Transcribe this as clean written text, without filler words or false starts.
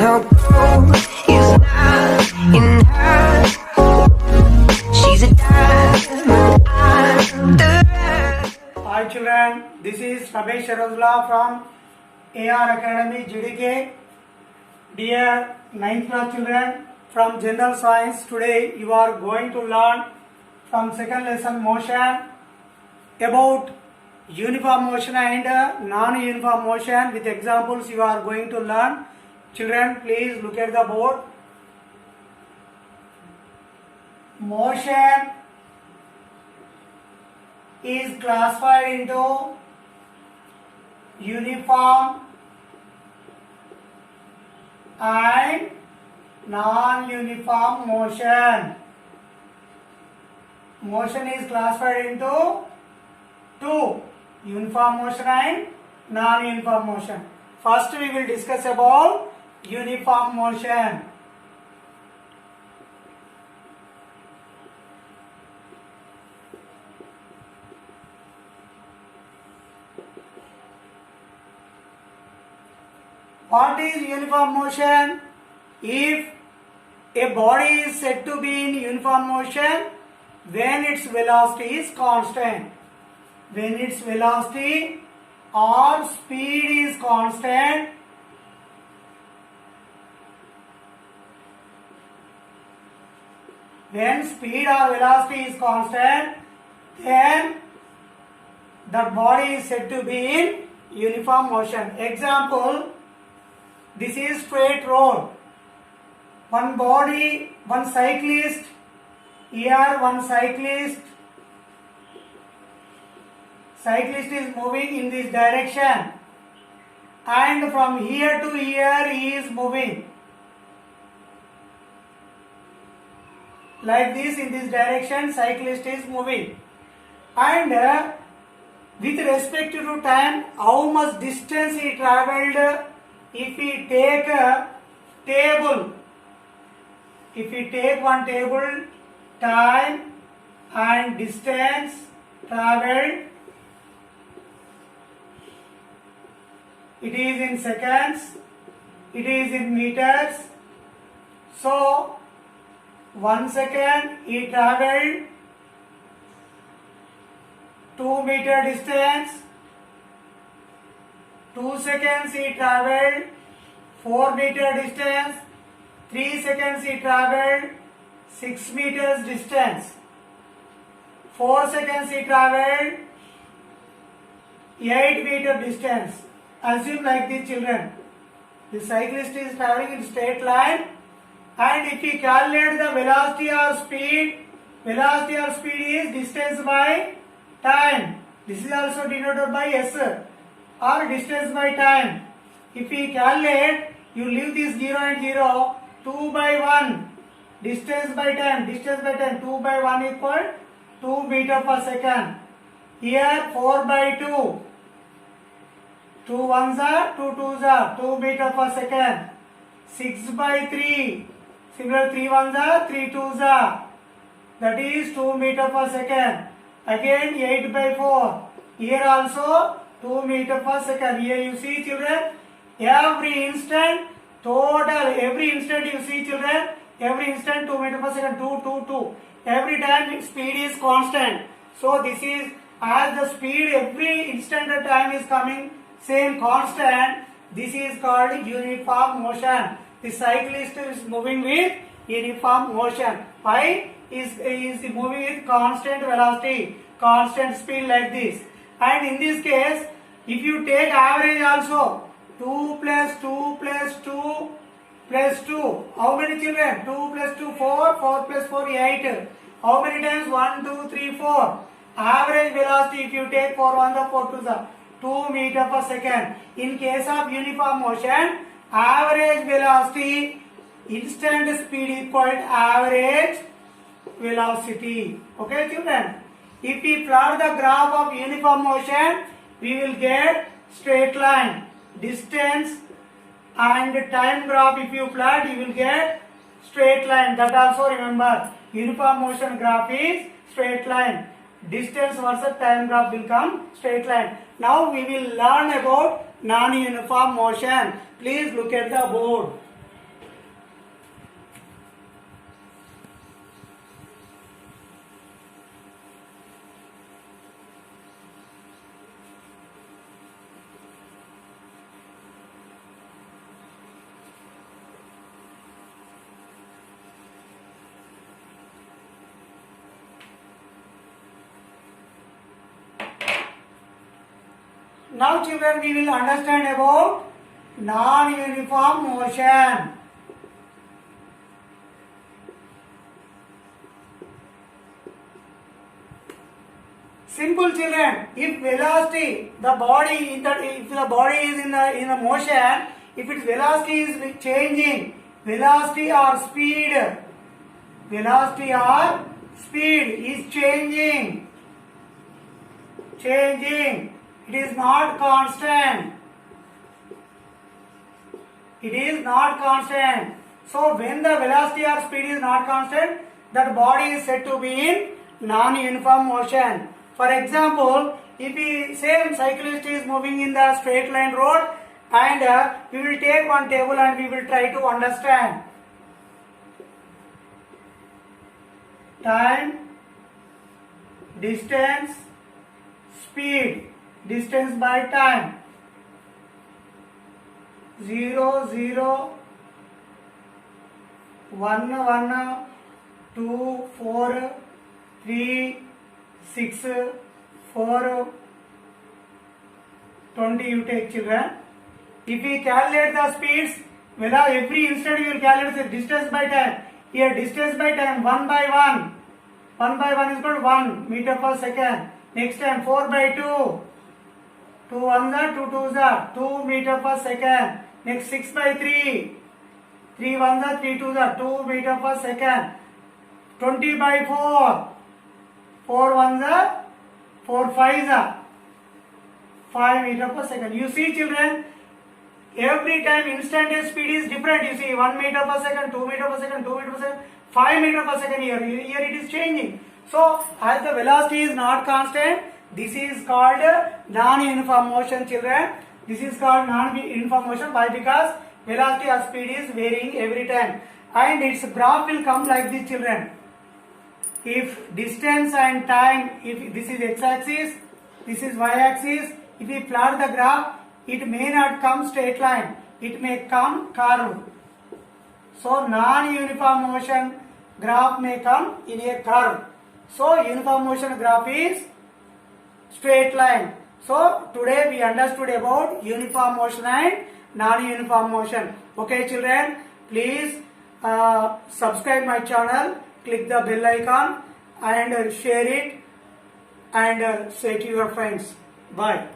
her goal is not in her. She's a diamond under. Hi children, this is Ramesh Sharadula from AR Academy GDK. Dear 9th class children, from General Science, today you are going to learn from second lesson motion about uniform motion and non-uniform motion. With examples you are going to learn. Children, please look at the board. Motion is classified into uniform and non-uniform motion. Motion is classified into two: uniform motion and non-uniform motion. First we will discuss about uniform motion. What is uniform motion? If a body is said to be in uniform motion when its velocity is constant. When its velocity or speed is constant, when speed or velocity is constant, then the body is said to be in uniform motion. Example, this is straight road. One body, one cyclist, here one cyclist is moving in this direction, and from here to here he is moving like this. In this direction cyclist is moving, and with respect to time, how much distance he travelled. If we take a table, if we take one table, time and distance travelled, it is in seconds, it is in meters. So 1 second he travelled 2 meter distance. 2 seconds he travelled 4 meter distance. 3 seconds he travelled 6 meters distance. 4 seconds he travelled 8 meter distance. Assume like these children. The cyclist is travelling in straight line, and if we calculate the velocity or speed is distance by time. This is also denoted by S, or distance by time. If we calculate, you leave this 0 and 0, 2 by 1, distance by time, 2 by 1 equal 2 meter per second. Here 4 by 2, 2 ones are, 2 twos are, 2 meter per second. 6 by 3, similar 3 ones are, 3 twos are, that is 2 meter per second. Again 8 by 4, here also 2 meter per second. Here you see children, every instant you see children, every instant 2 meter per second, 2. Every time speed is constant. So this is, as the speed every instant the time is coming same constant, this is called uniform motion. The cyclist is moving with uniform motion. Why? Is moving with constant velocity, constant speed like this. And in this case, if you take average also, 2 plus 2 plus 2 plus 2, how many children? 2 plus 2, 4, 4 plus 4, 8. How many times? 1, 2, 3, 4. Average velocity, if you take 4 1 the 4 2 the 2 meter per second. In case of uniform motion, average velocity, instant speed equal to average velocity. Okay children? If we plot the graph of uniform motion, we will get straight line. Distance and time graph, if you plot, you will get straight line. That also remember, uniform motion graph is straight line. Distance versus time graph will come straight line. Now we will learn about non-uniform motion. Please look at the board. Now children, we will understand about non-uniform motion. Simple children, if velocity, the body, if the body is in the motion, if its velocity is changing, velocity or speed is changing. It is not constant. So when the velocity or speed is not constant, that body is said to be in non-uniform motion. For example, if the same cyclist is moving in the straight line road, and we will take one table and we will try to understand. Time, distance, speed, distance by time. 0, 0, 1, 1, 2, 4, 3, 6, 4, 20 you take children. If we calculate the speeds, every instant you will calculate the distance by time. Here distance by time 1 by 1. 1 by 1 is equal to 1 meter per second. Next time 4 by 2. 2 1s are 2 2s are 2 meter per second. Next 6 by 3. 3 1s are 3 2s are 2 meter per second. 20 by 4. 4 1s are 4 5s are 5 meter per second. You see children, every time instantaneous speed is different. You see 1 meter per second, 2 meter per second, 2 meter per second, 5 meter per second here. Here it is changing. So as the velocity is not constant, this is called non-uniform motion children. This is called non-uniform motion. Why? Because velocity or speed is varying every time. And its graph will come like this children. If distance and time, if this is x-axis, this is y-axis, if we plot the graph, it may not come straight line, it may come curved. So non-uniform motion graph may come in a curve. So uniform motion graph is straight line. So today we understood about uniform motion and non-uniform motion. Okay children, please subscribe my channel, click the bell icon and share it and say to your friends. Bye.